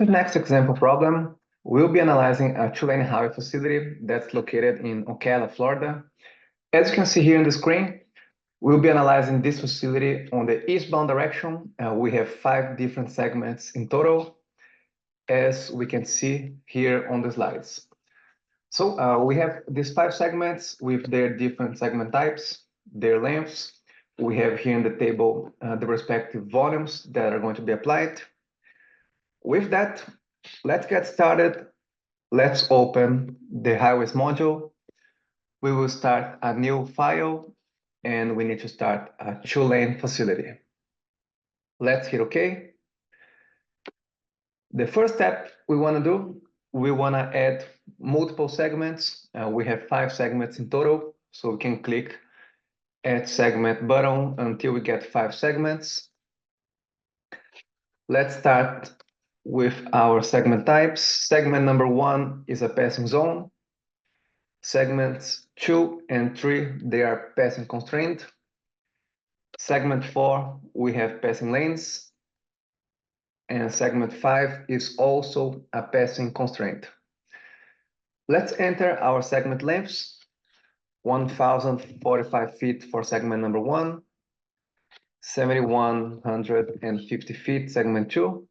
The next example problem, we'll be analyzing a two-lane highway facility that's located in Ocala, Florida. As you can see here on the screen, we'll be analyzing this facility on the eastbound direction. We have 5 different segments in total, as we can see here on the slides. So we have these 5 segments with their different segment types, their lengths. We have here in the table the respective volumes that are going to be applied. With that, let's get started. Let's open the highways module. We will start a new file and we need to start a two-lane facility. Let's hit OK. The first step we want to do, we want to add multiple segments. We have 5 segments in total, so we can click Add Segment button until we get 5 segments. Let's start with our segment types. Segment number 1 is a passing zone. Segments 2 and 3, they are passing constraint. Segment 4, we have passing lanes. And segment 5 is also a passing constraint. Let's enter our segment lengths. 1,045 feet for segment number 1. 7,150 feet, segment 2.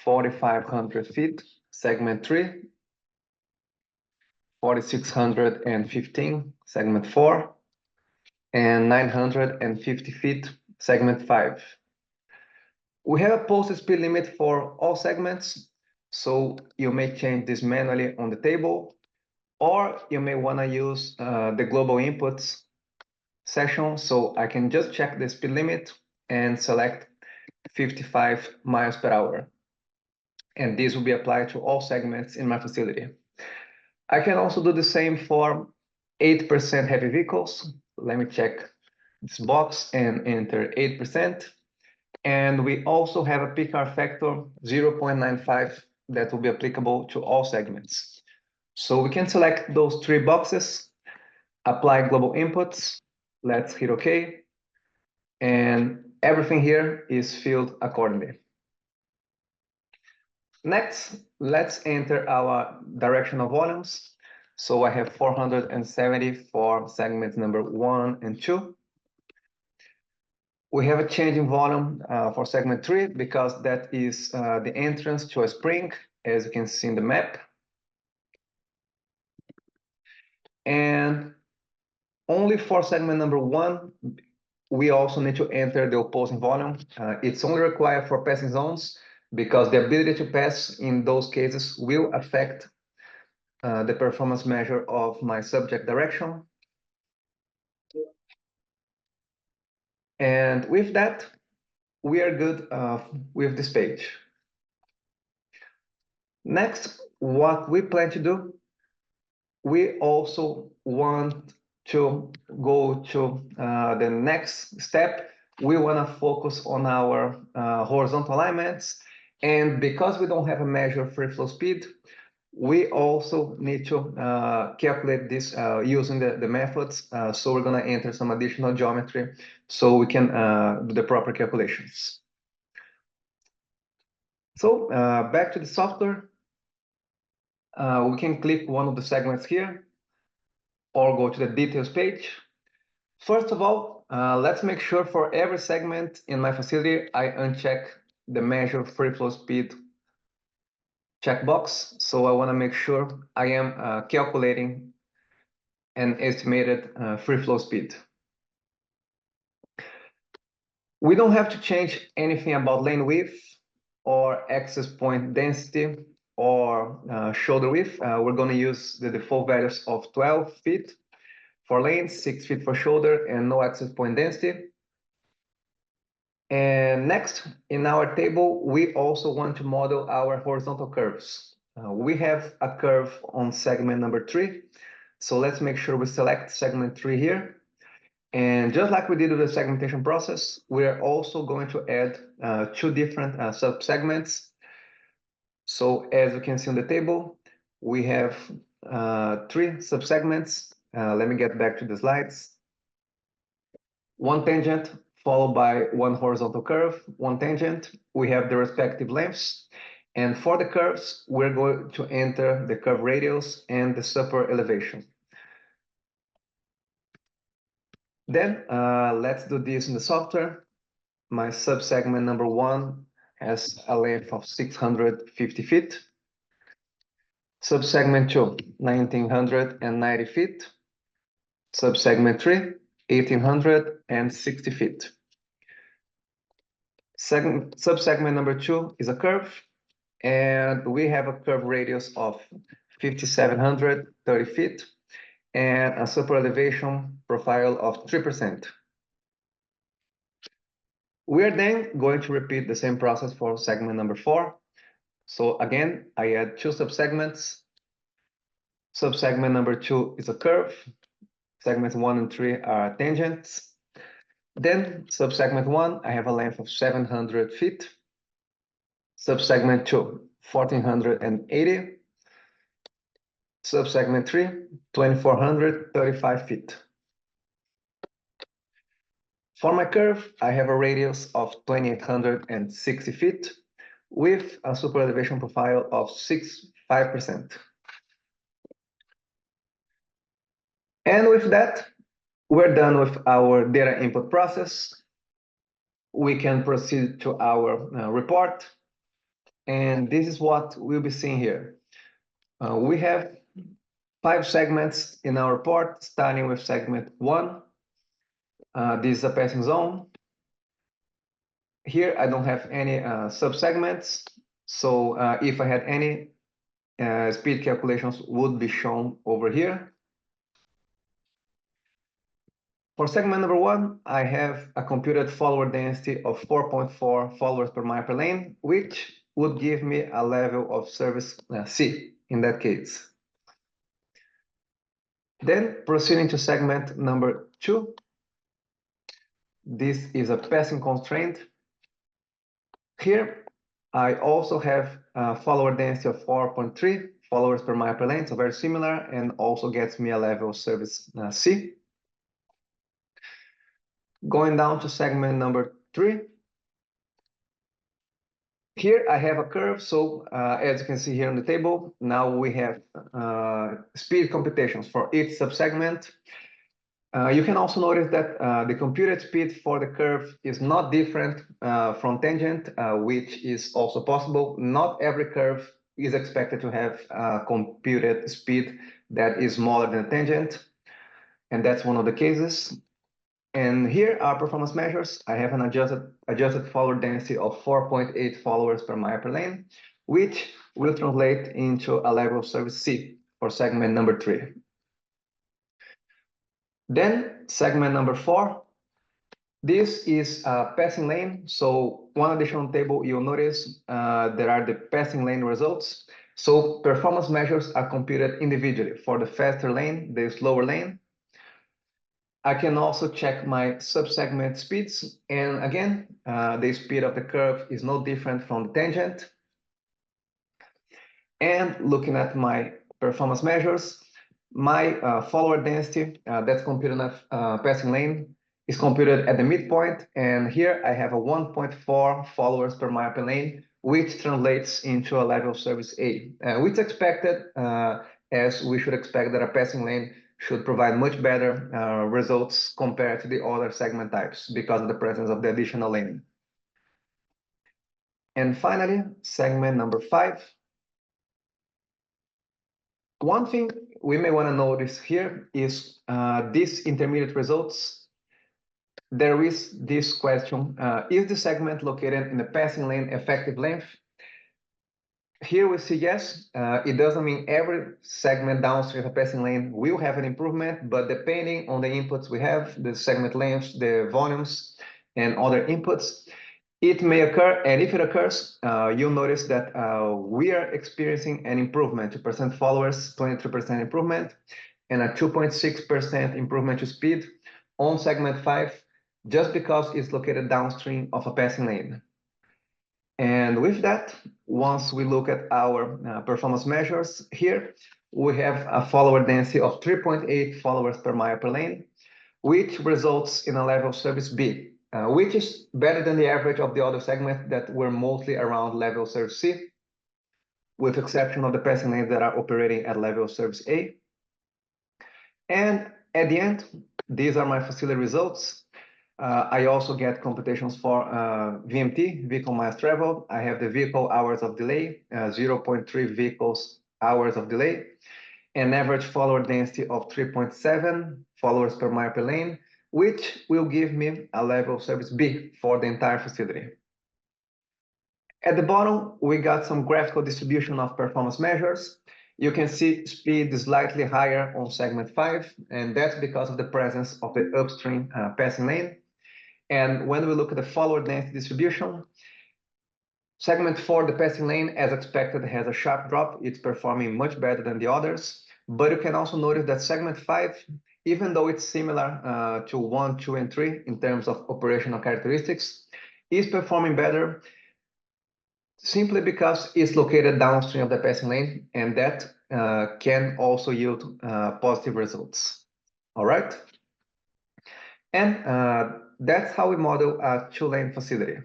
4,500 feet, segment 3. 4,615, segment 4. And 950 feet, segment 5. We have a posted speed limit for all segments, so you may change this manually on the table, or you may want to use the global inputs section, so I can just check the speed limit and select 55 miles per hour. And this will be applied to all segments in my facility. I can also do the same for 8% heavy vehicles. Let me check this box and enter 8%. And we also have a PCAR factor 0.95 that will be applicable to all segments. So we can select those 3 boxes, apply global inputs. Let's hit OK. And everything here is filled accordingly. Next, let's enter our directional volumes. So I have 470 for segments number 1 and 2. We have a change in volume for segment 3 because that is the entrance to a spring, as you can see in the map. And only for segment number 1, we also need to enter the opposing volume. It's only required for passing zones because the ability to pass in those cases will affect the performance measure of my subject direction. And with that, we are good with this page. Next, what we plan to do, we also want to go to the next step. We want to focus on our horizontal alignments. And because we don't have a measure of free flow speed, we also need to calculate this using the methods. So we're going to enter some additional geometry so we can do the proper calculations. So back to the software. We can click one of the segments here or go to the details page. First of all, let's make sure for every segment in my facility, I uncheck the measure free flow speed checkbox. So I want to make sure I am calculating an estimated free flow speed. We don't have to change anything about lane width or access point density or shoulder width. We're going to use the default values of 12 feet for lanes, 6 feet for shoulder, and no access point density. And next, in our table, we also want to model our horizontal curves. We have a curve on segment number 3. So let's make sure we select segment 3 here. And just like we did with the segmentation process, we are also going to add 2 different subsegments. So as you can see on the table, we have 3 subsegments. Let me get back to the slides. One tangent followed by one horizontal curve, one tangent. We have the respective lengths. And for the curves, we're going to enter the curve radius and the super elevation. Then let's do this in the software. My subsegment number 1 has a length of 650 feet. Subsegment 2, 1990 feet. Subsegment 3, 1860 feet. Subsegment number 2 is a curve, and we have a curve radius of 5,730 feet and a super elevation profile of 3%. We are then going to repeat the same process for segment number 4. So again, I add 2 subsegments. Subsegment number 2 is a curve. Segments 1 and 3 are tangents. Then subsegment 1, I have a length of 700 feet. Subsegment 2, 1,480. Subsegment 3, 2,435 feet. For my curve, I have a radius of 2,860 feet with a super elevation profile of 5%. And with that, we're done with our data input process. We can proceed to our report. And this is what we'll be seeing here. We have 5 segments in our report, starting with segment 1. This is a passing zone. Here I don't have any subsegments, so if I had any speed calculations would be shown over here. For segment number 1, I have a computed follower density of 4.4 followers per mile per lane, which would give me a level of service C in that case. Then proceeding to segment number 2. This is a passing constraint. Here, I also have a follower density of 4.3 followers per mile per lane, so very similar, and also gets me a level of service C. Going down to segment number 3. Here I have a curve, so as you can see here on the table, now we have speed computations for each subsegment. You can also notice that the computed speed for the curve is not different from tangent, which is also possible. Not every curve is expected to have a computed speed that is smaller than a tangent, and that's one of the cases. And here are performance measures. I have an adjusted follower density of 4.8 followers per mile per lane, which will translate into a level of service C for segment number 3. Then segment number 4, this is a passing lane. So one additional table, you'll notice there are the passing lane results. So performance measures are computed individually for the faster lane, the slower lane. I can also check my subsegment speeds. And again, the speed of the curve is no different from the tangent. And looking at my performance measures, my follower density that's computed in a passing lane is computed at the midpoint. And here I have a 1.4 followers per mile per lane, which translates into a level of service A, which is expected, as we should expect that a passing lane should provide much better results compared to the other segment types because of the presence of the additional lane. And finally, segment number 5. One thing we may want to notice here is these intermediate results. There is this question, is the segment located in the passing lane effective length? Here we see yes. It doesn't mean every segment downstream of a passing lane will have an improvement, but depending on the inputs we have, the segment lengths, the volumes, and other inputs, it may occur, and if it occurs, you'll notice that we are experiencing an improvement, 2% followers, 23% improvement, and a 2.6% improvement to speed on segment 5, just because it's located downstream of a passing lane. And with that, once we look at our performance measures here, we have a follower density of 3.8 followers per mile per lane, which results in a level of service B. which is better than the average of the other segments that were mostly around level service C, with exception of the passing lanes that are operating at level service A. And at the end, these are my facility results. I also get computations for VMT, vehicle miles traveled. I have the vehicle hours of delay, 0.3 vehicles hours of delay, an average follower density of 3.7 followers per mile per lane, which will give me a level of service B for the entire facility. At the bottom, we got some graphical distribution of performance measures. You can see speed is slightly higher on segment 5, and that's because of the presence of the upstream passing lane. And when we look at the follower density distribution, segment 4, the passing lane, as expected, has a sharp drop. It's performing much better than the others. But you can also notice that segment 5, even though it's similar to 1, 2, and 3 in terms of operational characteristics, is performing better simply because it's located downstream of the passing lane, and that can also yield positive results. All right? And that's how we model a two-lane facility.